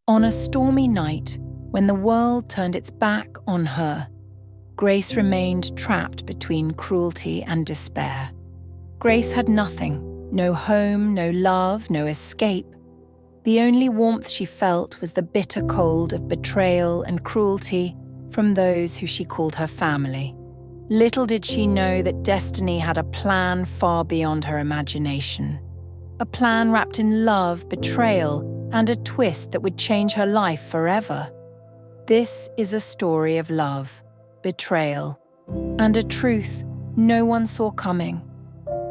On a stormy night, when the world turned its back on her, Grace remained trapped between cruelty and despair. Grace had nothing, no home, no love, no escape. The only warmth she felt was the bitter cold of betrayal and cruelty from those who she called her family. Little did she know that destiny had a plan far beyond her imagination. A plan wrapped in love, betrayal, and a twist that would change her life forever. This is a story of love, betrayal, and a truth no one saw coming.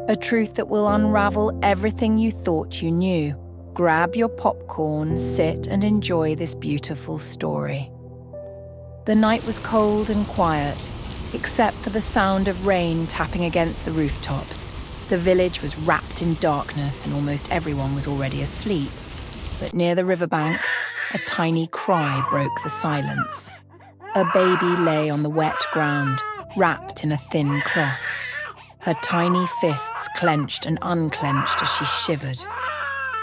A truth that will unravel everything you thought you knew. Grab your popcorn, sit and enjoy this beautiful story. The night was cold and quiet, except for the sound of rain tapping against the rooftops. The village was wrapped in darkness and almost everyone was already asleep. But near the riverbank, a tiny cry broke the silence. A baby lay on the wet ground, wrapped in a thin cloth. Her tiny fists clenched and unclenched as she shivered.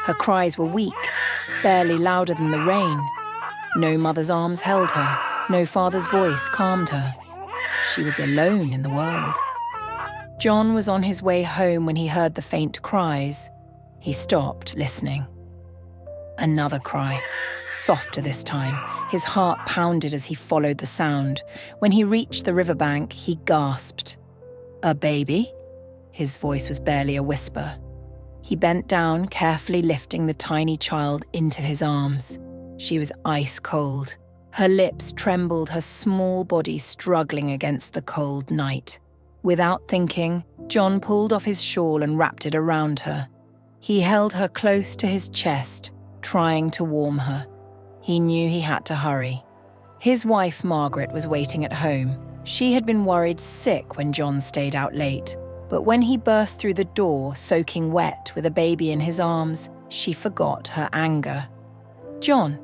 Her cries were weak, barely louder than the rain. No mother's arms held her, no father's voice calmed her. She was alone in the world. John was on his way home when he heard the faint cries. He stopped, listening. Another cry, softer this time. His heart pounded as he followed the sound. When he reached the riverbank, he gasped. "A baby?" His voice was barely a whisper. He bent down, carefully lifting the tiny child into his arms. She was ice cold. Her lips trembled, her small body struggling against the cold night. Without thinking, John pulled off his shawl and wrapped it around her. He held her close to his chest, trying to warm her. He knew he had to hurry. His wife, Margaret, was waiting at home. She had been worried sick when John stayed out late, but when he burst through the door, soaking wet with a baby in his arms, she forgot her anger. "John,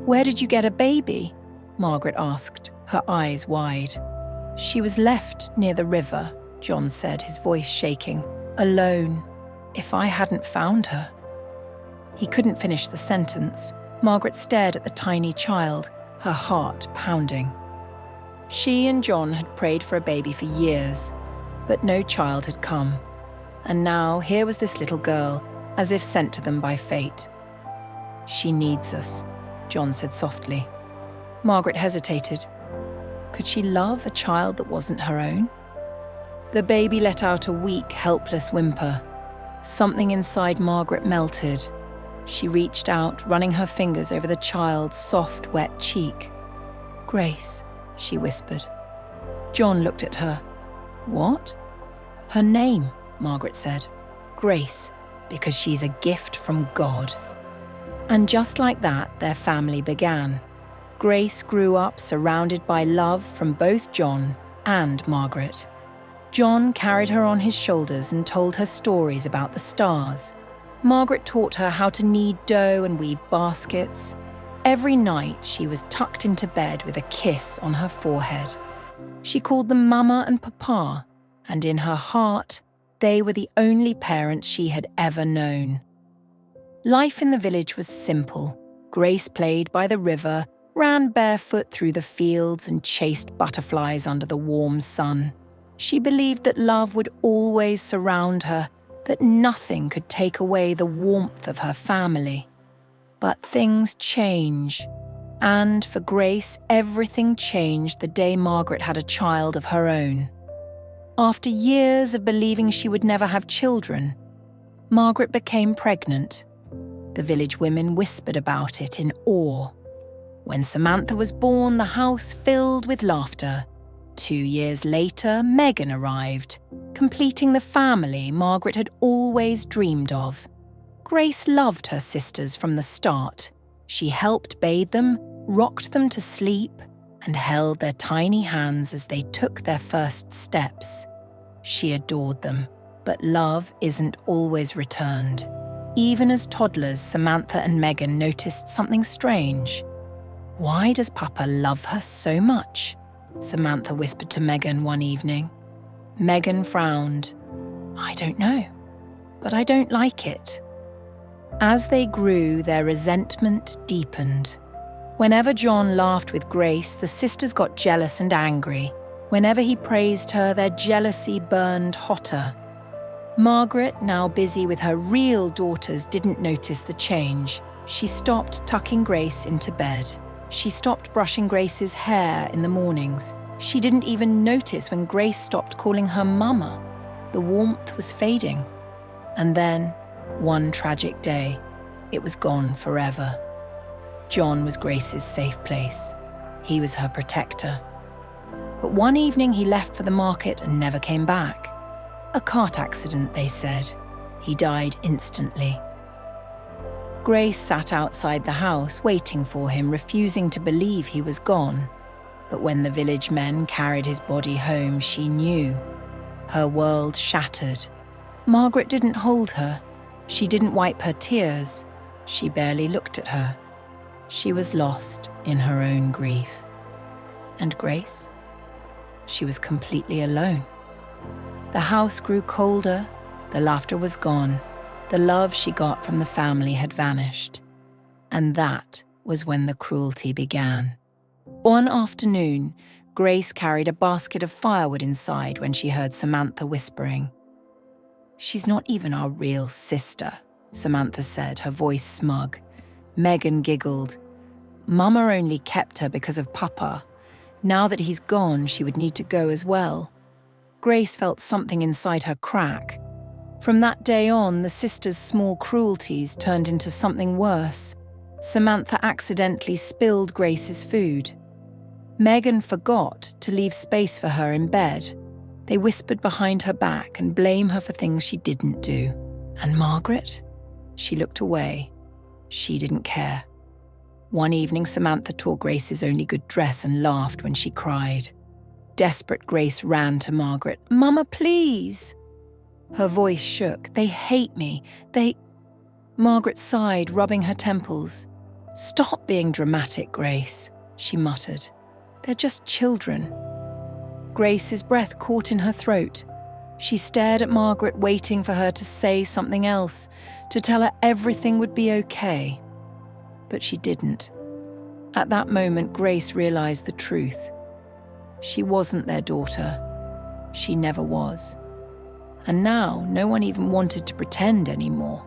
where did you get a baby?" Margaret asked, her eyes wide. "She was left near the river," John said, his voice shaking. "Alone. If I hadn't found her." He couldn't finish the sentence. Margaret stared at the tiny child, her heart pounding. She and John had prayed for a baby for years, but no child had come. And now here was this little girl, as if sent to them by fate. "She needs us," John said softly. Margaret hesitated. Could she love a child that wasn't her own? The baby let out a weak, helpless whimper. Something inside Margaret melted. She reached out, running her fingers over the child's soft, wet cheek. "Grace," she whispered. John looked at her. "What?" "Her name," Margaret said. "Grace, because she's a gift from God." And just like that, their family began. Grace grew up surrounded by love from both John and Margaret. John carried her on his shoulders and told her stories about the stars. Margaret taught her how to knead dough and weave baskets. Every night, she was tucked into bed with a kiss on her forehead. She called them Mama and Papa, and in her heart, they were the only parents she had ever known. Life in the village was simple. Grace played by the river, ran barefoot through the fields and chased butterflies under the warm sun. She believed that love would always surround her, that nothing could take away the warmth of her family. But things change. And for Grace, everything changed the day Margaret had a child of her own. After years of believing she would never have children, Margaret became pregnant. The village women whispered about it in awe. When Samantha was born, the house filled with laughter. 2 years later, Megan arrived, completing the family Margaret had always dreamed of. Grace loved her sisters from the start. She helped bathe them, rocked them to sleep, and held their tiny hands as they took their first steps. She adored them, but love isn't always returned. Even as toddlers, Samantha and Megan noticed something strange. "Why does Papa love her so much?" Samantha whispered to Megan one evening. Megan frowned. "I don't know, but I don't like it." As they grew, their resentment deepened. Whenever John laughed with Grace, the sisters got jealous and angry. Whenever he praised her, their jealousy burned hotter. Margaret, now busy with her real daughters, didn't notice the change. She stopped tucking Grace into bed. She stopped brushing Grace's hair in the mornings. She didn't even notice when Grace stopped calling her Mama. The warmth was fading. And then, one tragic day, it was gone forever. John was Grace's safe place. He was her protector. But one evening he left for the market and never came back. A cart accident, they said. He died instantly. Grace sat outside the house waiting for him, refusing to believe he was gone. But when the village men carried his body home, she knew. Her world shattered. Margaret didn't hold her. She didn't wipe her tears. She barely looked at her. She was lost in her own grief. And Grace? She was completely alone. The house grew colder, the laughter was gone, the love she got from the family had vanished. And that was when the cruelty began. One afternoon, Grace carried a basket of firewood inside when she heard Samantha whispering. "She's not even our real sister," Samantha said, her voice smug. Megan giggled. "Mama only kept her because of Papa. Now that he's gone, she would need to go as well." Grace felt something inside her crack. From that day on, the sisters' small cruelties turned into something worse. Samantha accidentally spilled Grace's food. Megan forgot to leave space for her in bed. They whispered behind her back and blamed her for things she didn't do. And Margaret? She looked away. She didn't care. One evening, Samantha tore Grace's only good dress and laughed when she cried. Desperate, Grace ran to Margaret. "Mama, please!" Her voice shook. "They hate me. Margaret sighed, rubbing her temples. "Stop being dramatic, Grace," she muttered. "They're just children." Grace's breath caught in her throat. She stared at Margaret, waiting for her to say something else, to tell her everything would be okay. But she didn't. At that moment, Grace realized the truth. She wasn't their daughter. She never was. And now, no one even wanted to pretend anymore.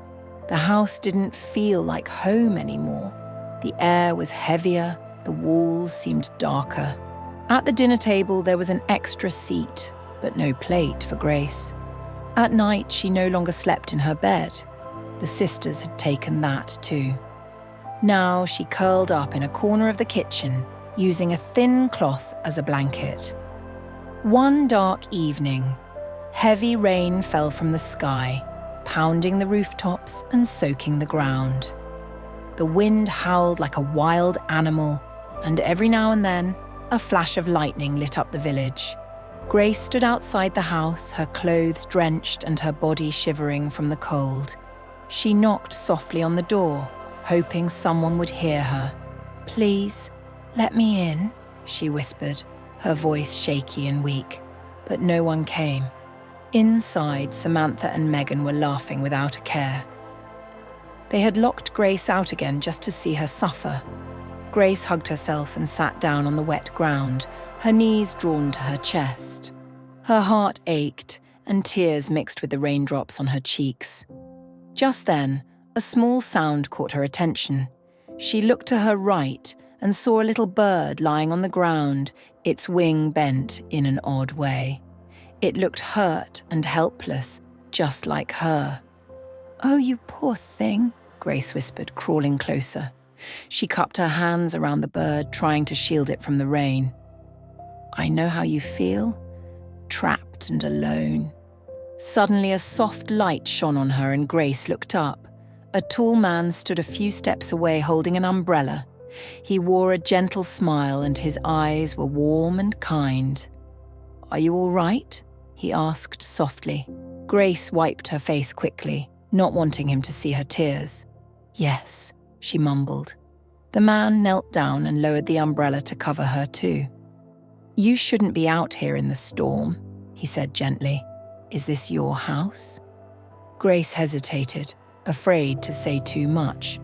The house didn't feel like home anymore. The air was heavier, the walls seemed darker. At the dinner table, there was an extra seat, but no plate for Grace. At night, she no longer slept in her bed. The sisters had taken that too. Now she curled up in a corner of the kitchen, using a thin cloth as a blanket. One dark evening, heavy rain fell from the sky, pounding the rooftops and soaking the ground. The wind howled like a wild animal, and every now and then, a flash of lightning lit up the village. Grace stood outside the house, her clothes drenched and her body shivering from the cold. She knocked softly on the door, hoping someone would hear her. "Please, let me in," she whispered, her voice shaky and weak. But no one came. Inside, Samantha and Megan were laughing without a care. They had locked Grace out again just to see her suffer. Grace hugged herself and sat down on the wet ground, her knees drawn to her chest. Her heart ached, and tears mixed with the raindrops on her cheeks. Just then, a small sound caught her attention. She looked to her right and saw a little bird lying on the ground, its wing bent in an odd way. It looked hurt and helpless, just like her. "Oh, you poor thing," Grace whispered, crawling closer. She cupped her hands around the bird, trying to shield it from the rain. "I know how you feel, trapped and alone." Suddenly, a soft light shone on her and Grace looked up. A tall man stood a few steps away holding an umbrella. He wore a gentle smile and his eyes were warm and kind. "Are you all right?" he asked softly. Grace wiped her face quickly, not wanting him to see her tears. "Yes," she mumbled. The man knelt down and lowered the umbrella to cover her too. "You shouldn't be out here in the storm," he said gently. "Is this your house?" Grace hesitated, afraid to say too much.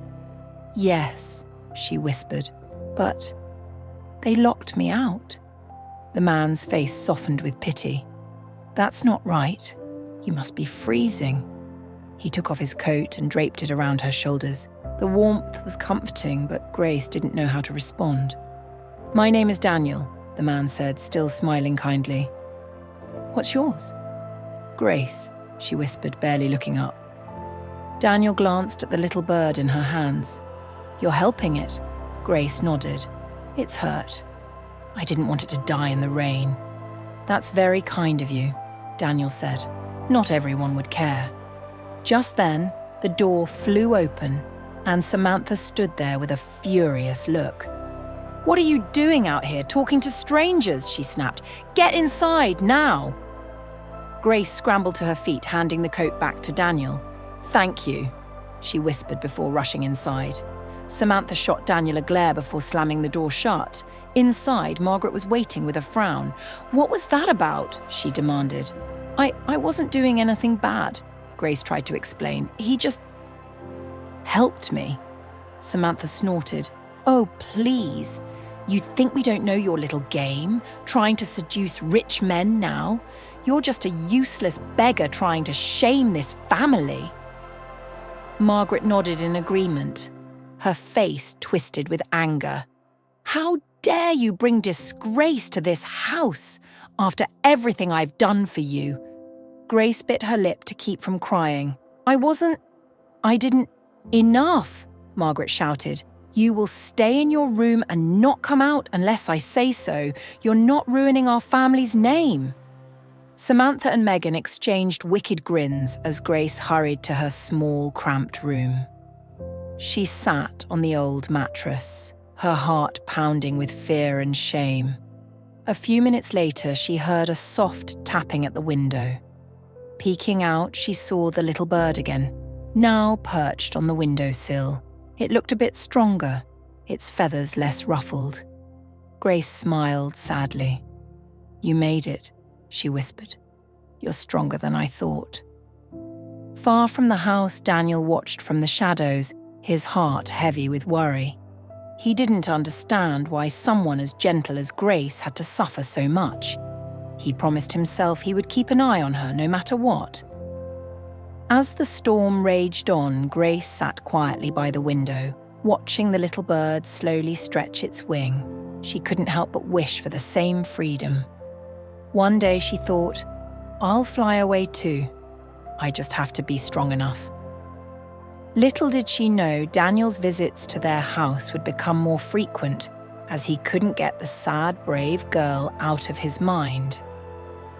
"Yes," she whispered. But they locked me out. The man's face softened with pity. That's not right. You must be freezing. He took off his coat and draped it around her shoulders. The warmth was comforting, but Grace didn't know how to respond. My name is Daniel, the man said, still smiling kindly. What's yours? Grace, she whispered, barely looking up. Daniel glanced at the little bird in her hands. You're helping it. Grace nodded. It's hurt. I didn't want it to die in the rain. That's very kind of you, Daniel said. Not everyone would care. Just then, the door flew open and Samantha stood there with a furious look. What are you doing out here, talking to strangers? She snapped. Get inside, now! Grace scrambled to her feet, handing the coat back to Daniel. Thank you, she whispered before rushing inside. Samantha shot Daniel a glare before slamming the door shut. Inside, Margaret was waiting with a frown. What was that about? She demanded. I wasn't doing anything bad, Grace tried to explain. He just helped me. Samantha snorted. Oh, please. You think we don't know your little game, trying to seduce rich men now? You're just a useless beggar trying to shame this family. Margaret nodded in agreement, her face twisted with anger. How dare you bring disgrace to this house after everything I've done for you? Grace bit her lip to keep from crying. I didn't. Enough, Margaret shouted. You will stay in your room and not come out unless I say so. You're not ruining our family's name. Samantha and Megan exchanged wicked grins as Grace hurried to her small, cramped room. She sat on the old mattress, her heart pounding with fear and shame. A few minutes later, she heard a soft tapping at the window. Peeking out, she saw the little bird again, now perched on the windowsill. It looked a bit stronger, its feathers less ruffled. Grace smiled sadly. You made it, she whispered. You're stronger than I thought. Far from the house, Daniel watched from the shadows, his heart heavy with worry. He didn't understand why someone as gentle as Grace had to suffer so much. He promised himself he would keep an eye on her no matter what. As the storm raged on, Grace sat quietly by the window, watching the little bird slowly stretch its wing. She couldn't help but wish for the same freedom. One day she thought, I'll fly away too. I just have to be strong enough. Little did she know Daniel's visits to their house would become more frequent as he couldn't get the sad, brave girl out of his mind.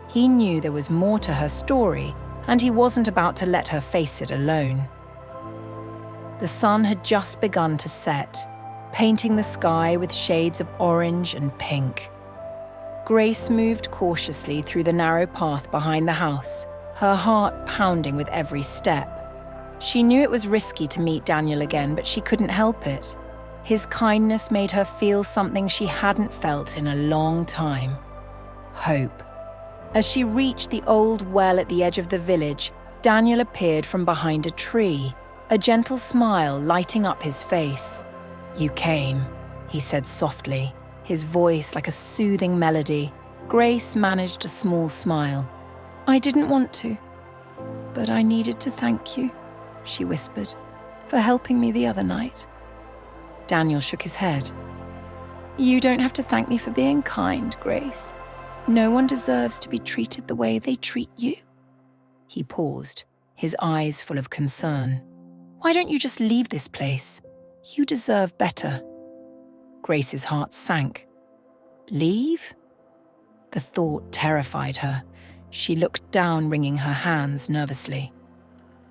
He knew there was more to her story, and he wasn't about to let her face it alone. The sun had just begun to set, painting the sky with shades of orange and pink. Grace moved cautiously through the narrow path behind the house, her heart pounding with every step. She knew it was risky to meet Daniel again, but she couldn't help it. His kindness made her feel something she hadn't felt in a long time. Hope. As she reached the old well at the edge of the village, Daniel appeared from behind a tree, a gentle smile lighting up his face. You came, he said softly, his voice like a soothing melody. Grace managed a small smile. I didn't want to, but I needed to thank you, she whispered, for helping me the other night. Daniel shook his head. You don't have to thank me for being kind, Grace. No one deserves to be treated the way they treat you. He paused, his eyes full of concern. Why don't you just leave this place? You deserve better. Grace's heart sank. Leave? The thought terrified her. She looked down, wringing her hands nervously.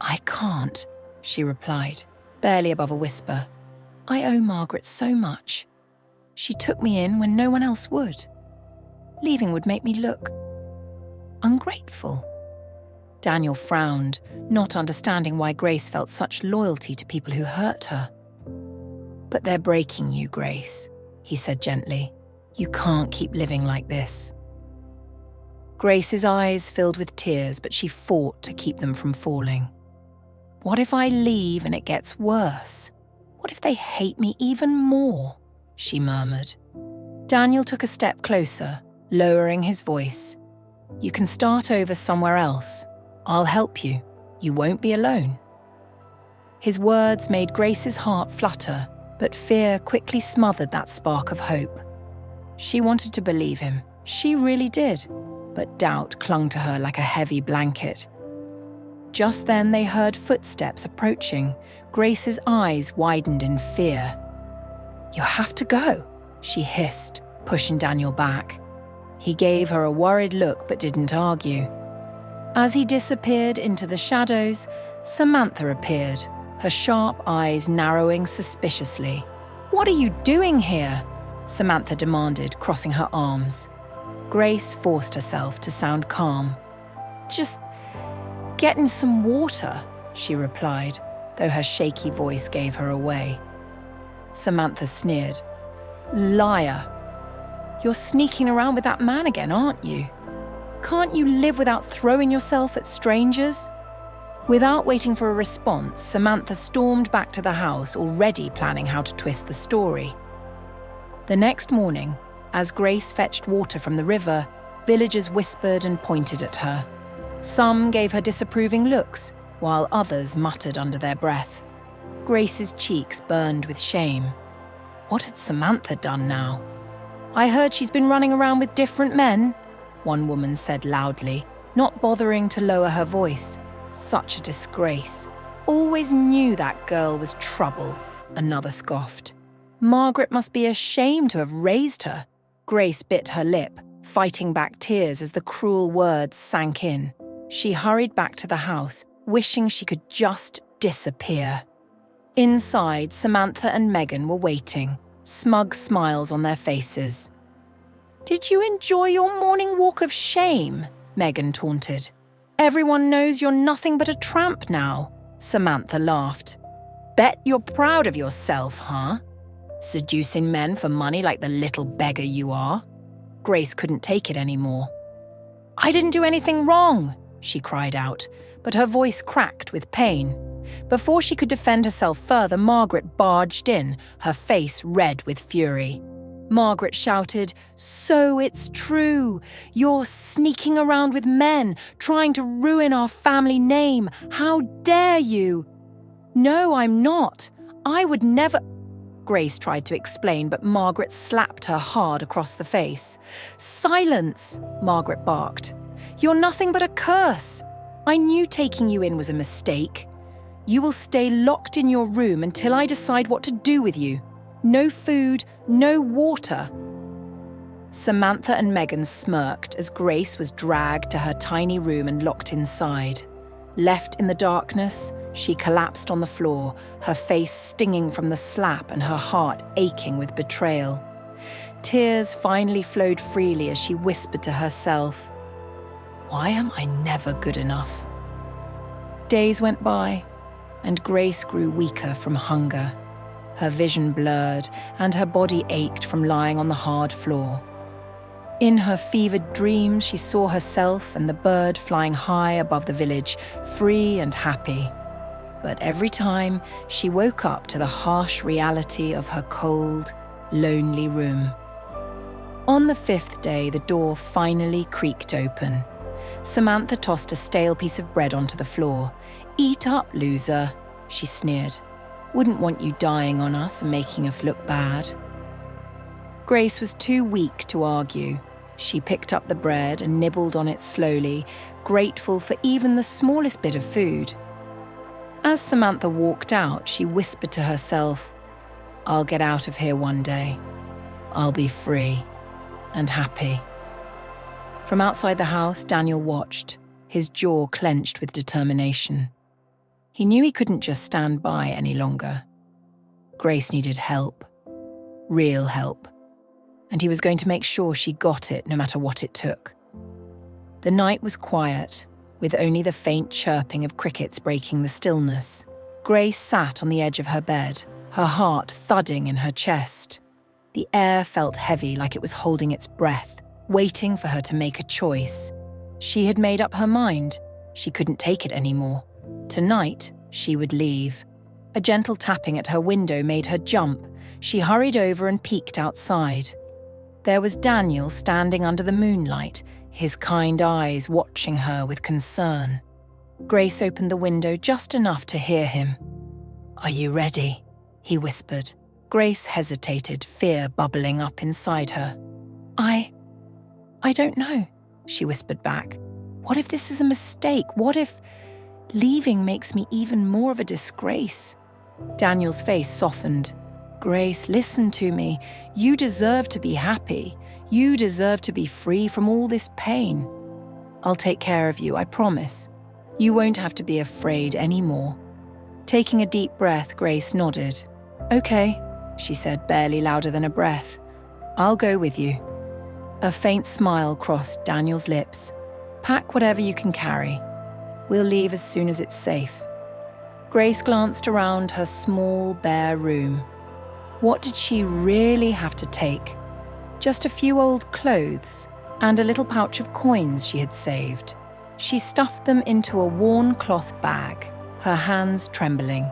I can't, she replied, barely above a whisper. I owe Margaret so much. She took me in when no one else would. Leaving would make me look ungrateful. Daniel frowned, not understanding why Grace felt such loyalty to people who hurt her. But they're breaking you, Grace, he said gently. You can't keep living like this. Grace's eyes filled with tears, but she fought to keep them from falling. What if I leave and it gets worse? What if they hate me even more? she murmured. Daniel took a step closer, lowering his voice. "You can start over somewhere else. I'll help you. You won't be alone." His words made Grace's heart flutter, but fear quickly smothered that spark of hope. She wanted to believe him. She really did, but doubt clung to her like a heavy blanket. Just then they heard footsteps approaching. Grace's eyes widened in fear. "You have to go," she hissed, pushing Daniel back. He gave her a worried look but didn't argue. As he disappeared into the shadows, Samantha appeared, her sharp eyes narrowing suspiciously. "What are you doing here?" Samantha demanded, crossing her arms. Grace forced herself to sound calm. "Just getting some water," she replied, though her shaky voice gave her away. Samantha sneered. "Liar. You're sneaking around with that man again, aren't you? Can't you live without throwing yourself at strangers?" Without waiting for a response, Samantha stormed back to the house, already planning how to twist the story. The next morning, as Grace fetched water from the river, villagers whispered and pointed at her. Some gave her disapproving looks, while others muttered under their breath. Grace's cheeks burned with shame. What had Samantha done now? "I heard she's been running around with different men," one woman said loudly, not bothering to lower her voice. "Such a disgrace. Always knew that girl was trouble," another scoffed. "Margaret must be ashamed to have raised her." Grace bit her lip, fighting back tears as the cruel words sank in. She hurried back to the house, wishing she could just disappear. Inside, Samantha and Megan were waiting, smug smiles on their faces. "Did you enjoy your morning walk of shame?" Megan taunted. "Everyone knows you're nothing but a tramp now," Samantha laughed. "Bet you're proud of yourself, huh? Seducing men for money like the little beggar you are." Grace couldn't take it anymore. "I didn't do anything wrong," she cried out, but her voice cracked with pain. Before she could defend herself further, Margaret barged in, her face red with fury. Margaret shouted, "So it's true. You're sneaking around with men, trying to ruin our family name. How dare you?" "No, I'm not. I would never—" Grace tried to explain, but Margaret slapped her hard across the face. "Silence," Margaret barked. "You're nothing but a curse. I knew taking you in was a mistake. You will stay locked in your room until I decide what to do with you. No food, no water." Samantha and Megan smirked as Grace was dragged to her tiny room and locked inside. Left in the darkness, she collapsed on the floor, her face stinging from the slap and her heart aching with betrayal. Tears finally flowed freely as she whispered to herself, "Why am I never good enough?" Days went by, and Grace grew weaker from hunger. Her vision blurred, and her body ached from lying on the hard floor. In her fevered dreams, she saw herself and the bird flying high above the village, free and happy. But every time, she woke up to the harsh reality of her cold, lonely room. On the 5th day, the door finally creaked open. Samantha tossed a stale piece of bread onto the floor. "Eat up, loser," she sneered. "Wouldn't want you dying on us and making us look bad." Grace was too weak to argue. She picked up the bread and nibbled on it slowly, grateful for even the smallest bit of food. As Samantha walked out, she whispered to herself, "I'll get out of here one day. I'll be free and happy." From outside the house, Daniel watched, his jaw clenched with determination. He knew he couldn't just stand by any longer. Grace needed help, real help, and he was going to make sure she got it no matter what it took. The night was quiet, with only the faint chirping of crickets breaking the stillness. Grace sat on the edge of her bed, her heart thudding in her chest. The air felt heavy, like it was holding its breath, waiting for her to make a choice. She had made up her mind. She couldn't take it anymore. Tonight, she would leave. A gentle tapping at her window made her jump. She hurried over and peeked outside. There was Daniel standing under the moonlight, his kind eyes watching her with concern. Grace opened the window just enough to hear him. "Are you ready?" he whispered. Grace hesitated, fear bubbling up inside her. I don't know," she whispered back. "What if this is a mistake? What if leaving makes me even more of a disgrace?" Daniel's face softened. "Grace, listen to me. You deserve to be happy. You deserve to be free from all this pain. I'll take care of you, I promise. You won't have to be afraid anymore." Taking a deep breath, Grace nodded. "Okay," she said, barely louder than a breath. "I'll go with you." A faint smile crossed Daniel's lips. "Pack whatever you can carry. We'll leave as soon as it's safe." Grace glanced around her small, bare room. What did she really have to take? Just a few old clothes and a little pouch of coins she had saved. She stuffed them into a worn cloth bag, her hands trembling.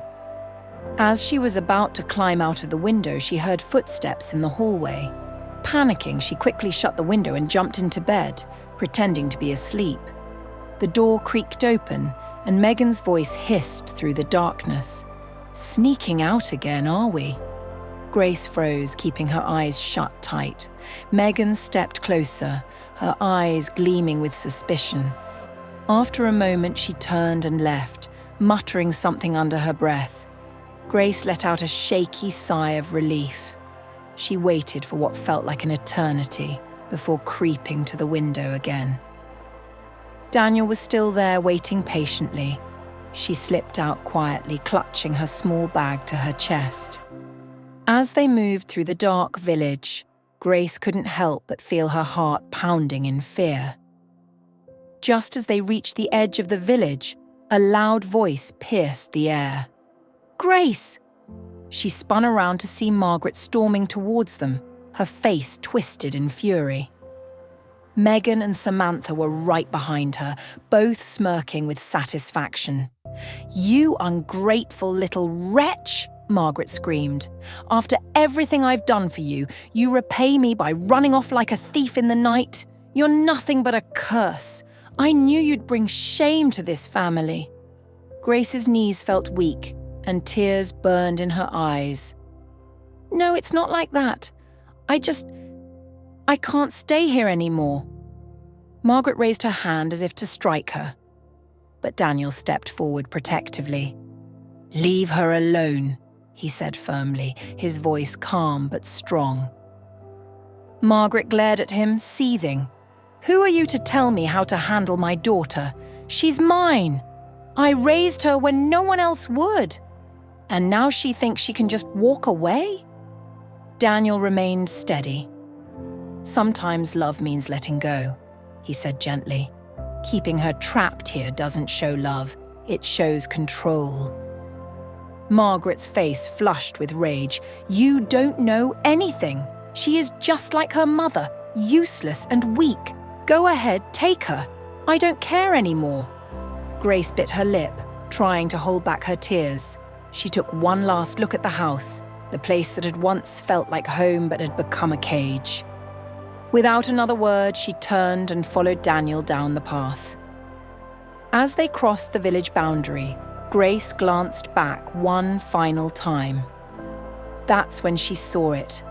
As she was about to climb out of the window, she heard footsteps in the hallway. Panicking, she quickly shut the window and jumped into bed, pretending to be asleep. The door creaked open, and Megan's voice hissed through the darkness. "Sneaking out again, are we?" Grace froze, keeping her eyes shut tight. Megan stepped closer, her eyes gleaming with suspicion. After a moment, she turned and left, muttering something under her breath. Grace let out a shaky sigh of relief. She waited for what felt like an eternity before creeping to the window again. Daniel was still there, waiting patiently. She slipped out quietly, clutching her small bag to her chest. As they moved through the dark village, Grace couldn't help but feel her heart pounding in fear. Just as they reached the edge of the village, a loud voice pierced the air. "Grace!" She spun around to see Margaret storming towards them, her face twisted in fury. Megan and Samantha were right behind her, both smirking with satisfaction. "You ungrateful little wretch!" Margaret screamed. "After everything I've done for you, you repay me by running off like a thief in the night? You're nothing but a curse. I knew you'd bring shame to this family." Grace's knees felt weak, and tears burned in her eyes. "No, it's not like that. I can't stay here anymore." Margaret raised her hand as if to strike her, but Daniel stepped forward protectively. "Leave her alone," he said firmly, his voice calm but strong. Margaret glared at him, seething. "Who are you to tell me how to handle my daughter? She's mine. I raised her when no one else would. And now she thinks she can just walk away?" Daniel remained steady. "Sometimes love means letting go," he said gently. "Keeping her trapped here doesn't show love, it shows control." Margaret's face flushed with rage. "You don't know anything. She is just like her mother, useless and weak. Go ahead, take her. I don't care anymore." Grace bit her lip, trying to hold back her tears. She took one last look at the house, the place that had once felt like home but had become a cage. Without another word, she turned and followed Daniel down the path. As they crossed the village boundary, Grace glanced back one final time. That's when she saw it.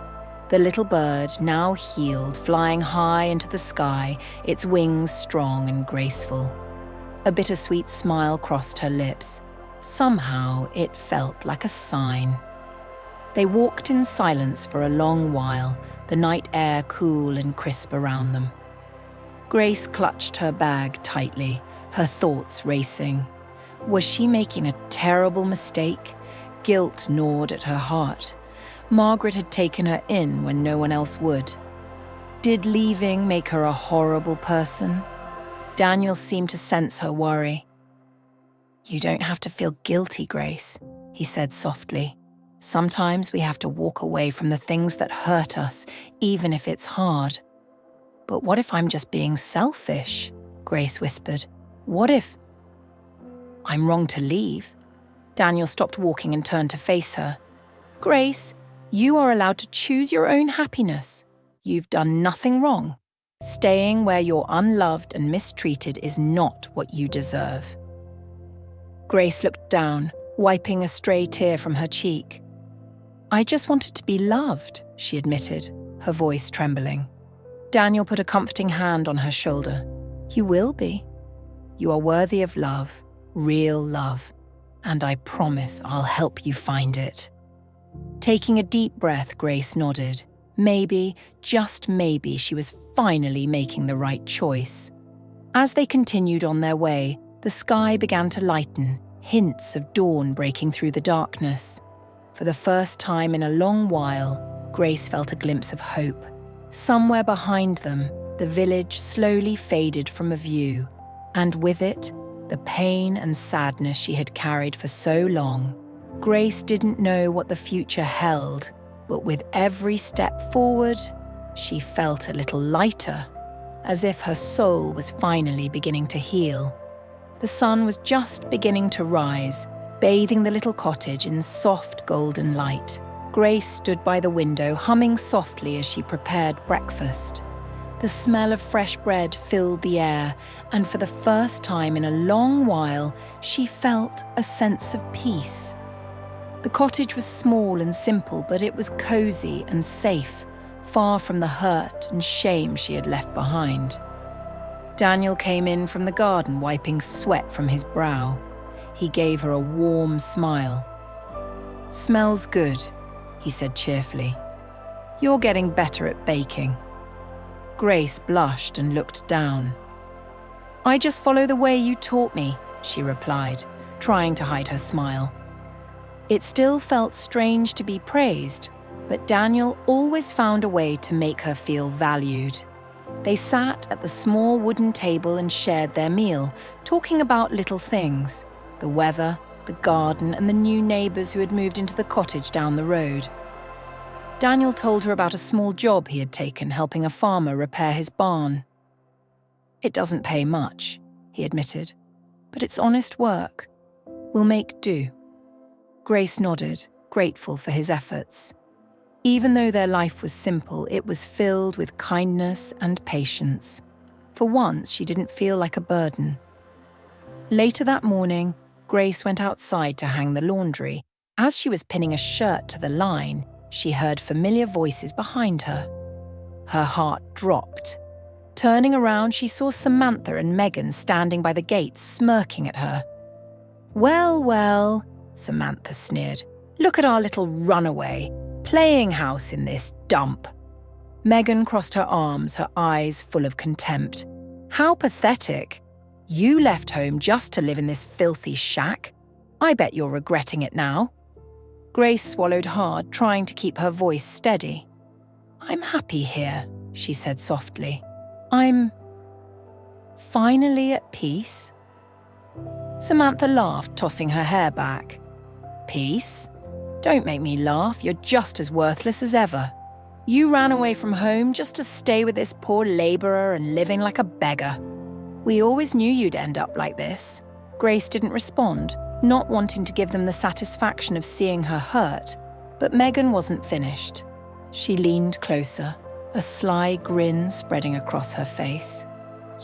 The little bird, now healed, flying high into the sky, its wings strong and graceful. A bittersweet smile crossed her lips. Somehow it felt like a sign. They walked in silence for a long while, the night air cool and crisp around them. Grace clutched her bag tightly, her thoughts racing. Was she making a terrible mistake? Guilt gnawed at her heart. Margaret had taken her in when no one else would. Did leaving make her a horrible person? Daniel seemed to sense her worry. "You don't have to feel guilty, Grace," he said softly. "Sometimes we have to walk away from the things that hurt us, even if it's hard." "But what if I'm just being selfish?" Grace whispered. "What if I'm wrong to leave?" Daniel stopped walking and turned to face her. "Grace, You are allowed to choose your own happiness. You've done nothing wrong. Staying where you're unloved and mistreated is not what you deserve." Grace looked down, wiping a stray tear from her cheek. "I just wanted to be loved," she admitted, her voice trembling. Daniel put a comforting hand on her shoulder. "You will be. You are worthy of love, real love, and I promise I'll help you find it." Taking a deep breath, Grace nodded. Maybe, just maybe, she was finally making the right choice. As they continued on their way, the sky began to lighten, hints of dawn breaking through the darkness. For the first time in a long while, Grace felt a glimpse of hope. Somewhere behind them, the village slowly faded from a view, and with it, the pain and sadness she had carried for so long. Grace didn't know what the future held, but with every step forward, she felt a little lighter, as if her soul was finally beginning to heal. The sun was just beginning to rise, bathing the little cottage in soft golden light. Grace stood by the window, humming softly as she prepared breakfast. The smell of fresh bread filled the air, and for the first time in a long while, she felt a sense of peace. The cottage was small and simple, but it was cozy and safe, far from the hurt and shame she had left behind. Daniel came in from the garden, wiping sweat from his brow. He gave her a warm smile. "Smells good," he said cheerfully. "You're getting better at baking." Grace blushed and looked down. "I just follow the way you taught me," she replied, trying to hide her smile. It still felt strange to be praised, but Daniel always found a way to make her feel valued. They sat at the small wooden table and shared their meal, talking about little things, the weather, the garden, and the new neighbours who had moved into the cottage down the road. Daniel told her about a small job he had taken helping a farmer repair his barn. "It doesn't pay much," he admitted, "but it's honest work. We'll make do." Grace nodded, grateful for his efforts. Even though their life was simple, it was filled with kindness and patience. For once, she didn't feel like a burden. Later that morning, Grace went outside to hang the laundry. As she was pinning a shirt to the line, she heard familiar voices behind her. Her heart dropped. Turning around, she saw Samantha and Megan standing by the gate, smirking at her. "Well, well," Samantha sneered. "Look at our little runaway, playing house in this dump." Megan crossed her arms, her eyes full of contempt. "How pathetic. You left home just to live in this filthy shack. I bet you're regretting it now." Grace swallowed hard, trying to keep her voice steady. "I'm happy here," she said softly. "I'm finally at peace." Samantha laughed, tossing her hair back. "Peace? Don't make me laugh, you're just as worthless as ever. You ran away from home just to stay with this poor labourer and living like a beggar. We always knew you'd end up like this." Grace didn't respond, not wanting to give them the satisfaction of seeing her hurt, but Megan wasn't finished. She leaned closer, a sly grin spreading across her face.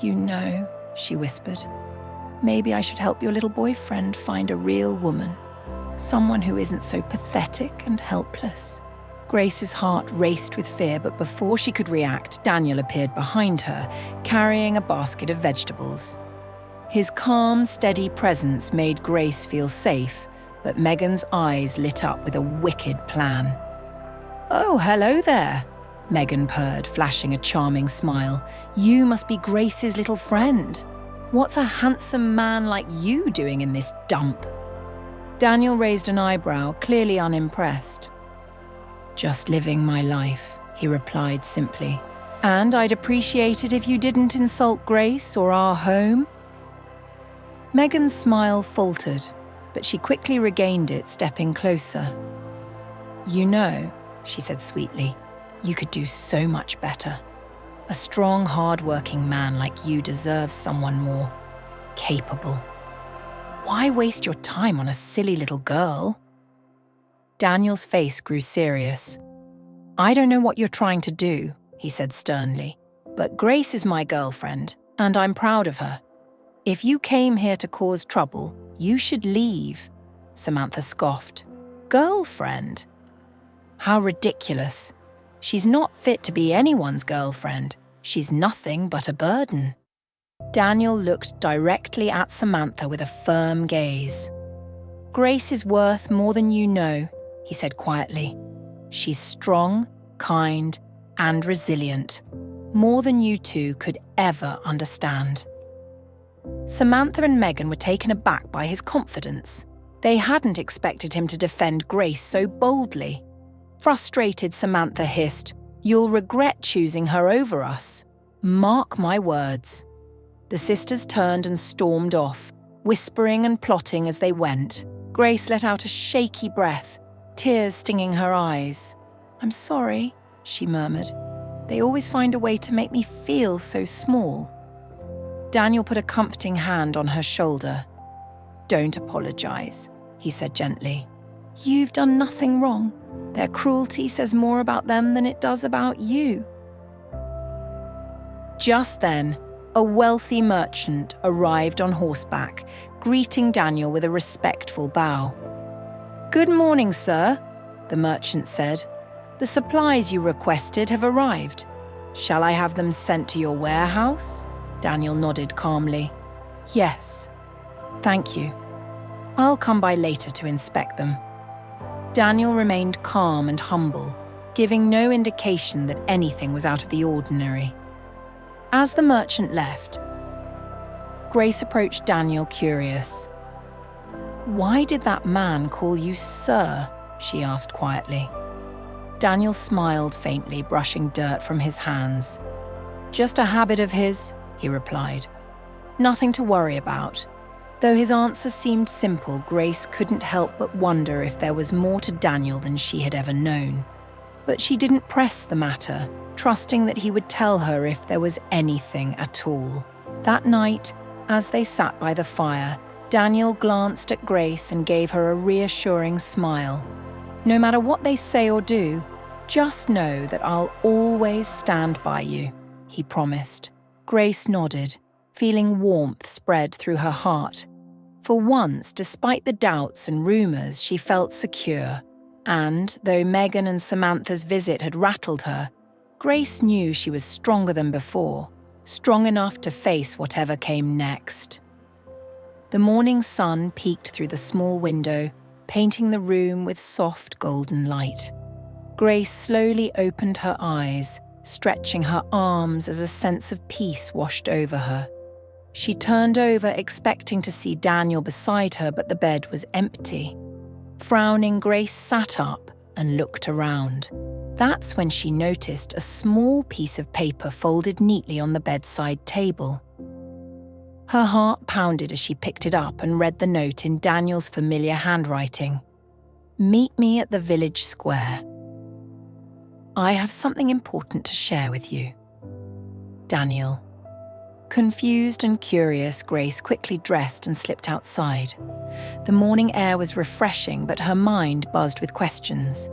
"You know," she whispered, "maybe I should help your little boyfriend find a real woman. Someone who isn't so pathetic and helpless." Grace's heart raced with fear, but before she could react, Daniel appeared behind her, carrying a basket of vegetables. His calm, steady presence made Grace feel safe, but Megan's eyes lit up with a wicked plan. "Oh, hello there," Megan purred, flashing a charming smile. "You must be Grace's little friend. What's a handsome man like you doing in this dump?" Daniel raised an eyebrow, clearly unimpressed. "Just living my life," he replied simply. "And I'd appreciate it if you didn't insult Grace or our home." Megan's smile faltered, but she quickly regained it, stepping closer. "You know," she said sweetly, "you could do so much better. A strong, hard-working man like you deserves someone more capable. Why waste your time on a silly little girl?" Daniel's face grew serious. "I don't know what you're trying to do," he said sternly, "but Grace is my girlfriend, and I'm proud of her. If you came here to cause trouble, you should leave," Samantha scoffed. "Girlfriend? How ridiculous. She's not fit to be anyone's girlfriend. She's nothing but a burden." Daniel looked directly at Samantha with a firm gaze. "Grace is worth more than you know," he said quietly. "She's strong, kind, and resilient, more than you two could ever understand." Samantha and Megan were taken aback by his confidence. They hadn't expected him to defend Grace so boldly. Frustrated, Samantha hissed, "You'll regret choosing her over us. Mark my words." The sisters turned and stormed off, whispering and plotting as they went. Grace let out a shaky breath, tears stinging her eyes. "I'm sorry," she murmured. "They always find a way to make me feel so small." Daniel put a comforting hand on her shoulder. "Don't apologize," he said gently. "You've done nothing wrong. Their cruelty says more about them than it does about you." Just then, a wealthy merchant arrived on horseback, greeting Daniel with a respectful bow. "Good morning, sir," the merchant said. "The supplies you requested have arrived. Shall I have them sent to your warehouse?" Daniel nodded calmly. "Yes. Thank you. I'll come by later to inspect them." Daniel remained calm and humble, giving no indication that anything was out of the ordinary. As the merchant left, Grace approached Daniel curious. "Why did that man call you sir?" she asked quietly. Daniel smiled faintly, brushing dirt from his hands. "Just a habit of his," he replied. "Nothing to worry about." Though his answer seemed simple, Grace couldn't help but wonder if there was more to Daniel than she had ever known. But she didn't press the matter, trusting that he would tell her if there was anything at all. That night, as they sat by the fire, Daniel glanced at Grace and gave her a reassuring smile. "No matter what they say or do, just know that I'll always stand by you," he promised. Grace nodded, feeling warmth spread through her heart. For once, despite the doubts and rumors, she felt secure. And, though Megan and Samantha's visit had rattled her, Grace knew she was stronger than before, strong enough to face whatever came next. The morning sun peeked through the small window, painting the room with soft golden light. Grace slowly opened her eyes, stretching her arms as a sense of peace washed over her. She turned over, expecting to see Daniel beside her, but the bed was empty. Frowning, Grace sat up and looked around. That's when she noticed a small piece of paper folded neatly on the bedside table. Her heart pounded as she picked it up and read the note in Daniel's familiar handwriting. "Meet me at the village square. I have something important to share with you. Daniel." Confused and curious, Grace quickly dressed and slipped outside. The morning air was refreshing, but her mind buzzed with questions.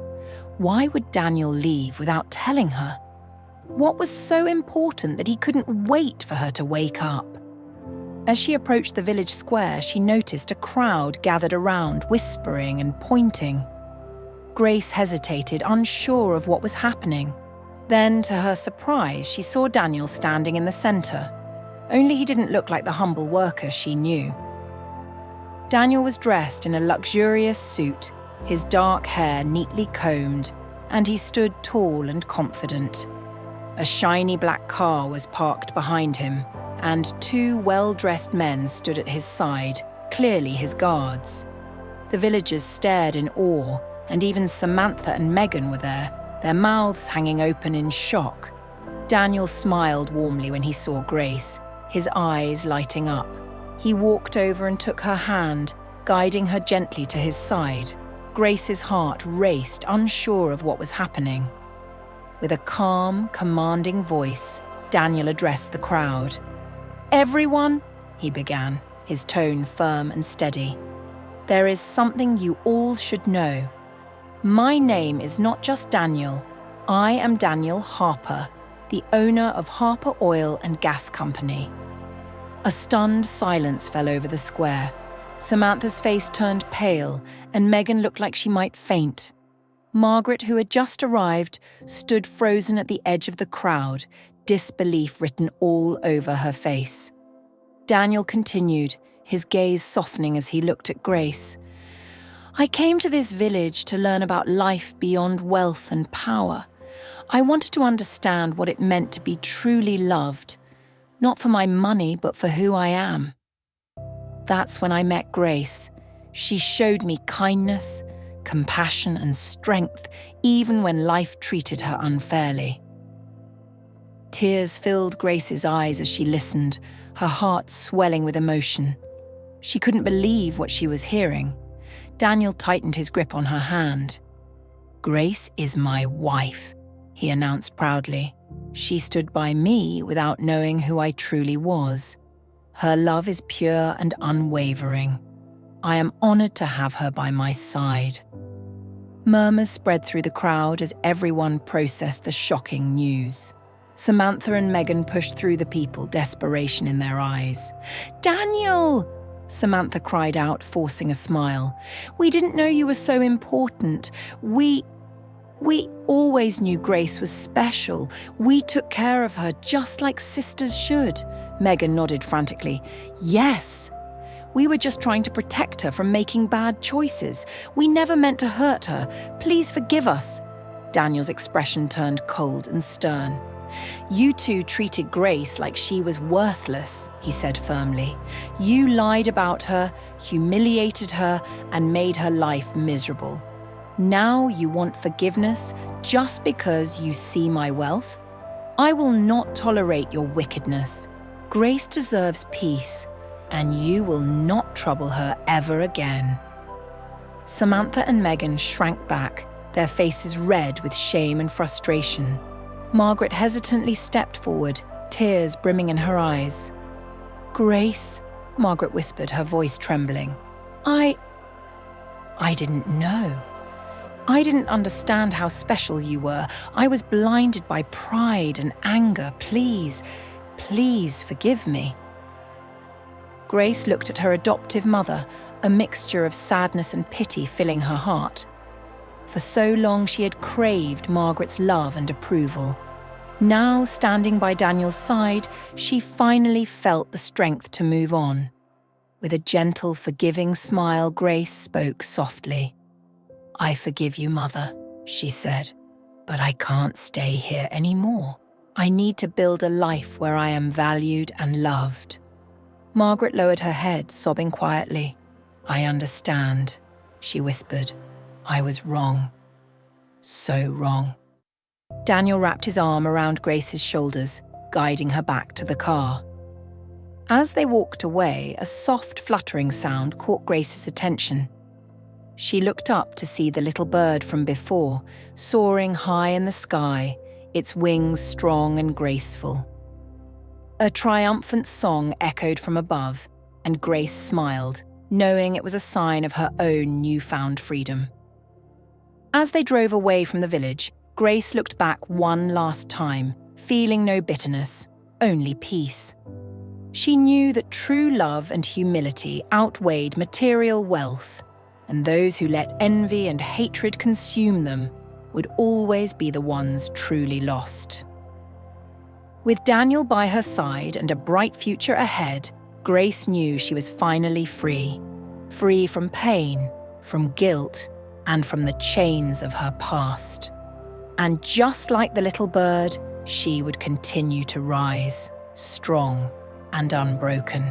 Why would Daniel leave without telling her? What was so important that he couldn't wait for her to wake up? As she approached the village square, she noticed a crowd gathered around, whispering and pointing. Grace hesitated, unsure of what was happening. Then, to her surprise, she saw Daniel standing in the center. Only he didn't look like the humble worker she knew. Daniel was dressed in a luxurious suit, his dark hair neatly combed, and he stood tall and confident. A shiny black car was parked behind him, and two well-dressed men stood at his side, clearly his guards. The villagers stared in awe, and even Samantha and Megan were there, their mouths hanging open in shock. Daniel smiled warmly when he saw Grace, his eyes lighting up. He walked over and took her hand, guiding her gently to his side. Grace's heart raced, unsure of what was happening. With a calm, commanding voice, Daniel addressed the crowd. "Everyone," he began, his tone firm and steady. "There is something you all should know. My name is not just Daniel. I am Daniel Harper, the owner of Harper Oil and Gas Company. A stunned silence fell over the square. Samantha's face turned pale, and Megan looked like she might faint. Margaret, who had just arrived, stood frozen at the edge of the crowd, disbelief written all over her face. Daniel continued, his gaze softening as he looked at Grace. I came to this village to learn about life beyond wealth and power. I wanted to understand what it meant to be truly loved, not for my money, but for who I am. That's when I met Grace. She showed me kindness, compassion, and strength, even when life treated her unfairly. Tears filled Grace's eyes as she listened, her heart swelling with emotion. She couldn't believe what she was hearing. Daniel tightened his grip on her hand. Grace is my wife, he announced proudly. She stood by me without knowing who I truly was. Her love is pure and unwavering. I am honored to have her by my side. Murmurs spread through the crowd as everyone processed the shocking news. Samantha and Megan pushed through the people, desperation in their eyes. Daniel! Samantha cried out, forcing a smile. We didn't know you were so important. We always knew Grace was special. We took care of her just like sisters should. Megan nodded frantically. Yes. We were just trying to protect her from making bad choices. We never meant to hurt her. Please forgive us. Daniel's expression turned cold and stern. You two treated Grace like she was worthless, he said firmly. You lied about her, humiliated her, and made her life miserable. Now you want forgiveness just because you see my wealth? I will not tolerate your wickedness. Grace deserves peace, and you will not trouble her ever again. Samantha and Megan shrank back, their faces red with shame and frustration. Margaret hesitantly stepped forward, tears brimming in her eyes. Grace, Margaret whispered, her voice trembling. I didn't know. I didn't understand how special you were. I was blinded by pride and anger. Please forgive me. Grace looked at her adoptive mother, a mixture of sadness and pity filling her heart. For so long she had craved Margaret's love and approval. Now, standing by Daniel's side, she finally felt the strength to move on. With a gentle, forgiving smile, Grace spoke softly. I forgive you, Mother, she said, but I can't stay here anymore. I need to build a life where I am valued and loved. Margaret lowered her head, sobbing quietly. I understand, she whispered. I was wrong. So wrong. Daniel wrapped his arm around Grace's shoulders, guiding her back to the car. As they walked away, a soft fluttering sound caught Grace's attention. She looked up to see the little bird from before, soaring high in the sky, its wings strong and graceful. A triumphant song echoed from above, and Grace smiled, knowing it was a sign of her own newfound freedom. As they drove away from the village, Grace looked back one last time, feeling no bitterness, only peace. She knew that true love and humility outweighed material wealth, and those who let envy and hatred consume them would always be the ones truly lost. With Daniel by her side and a bright future ahead, Grace knew she was finally free. Free from pain, from guilt, and from the chains of her past. And just like the little bird, she would continue to rise, strong and unbroken.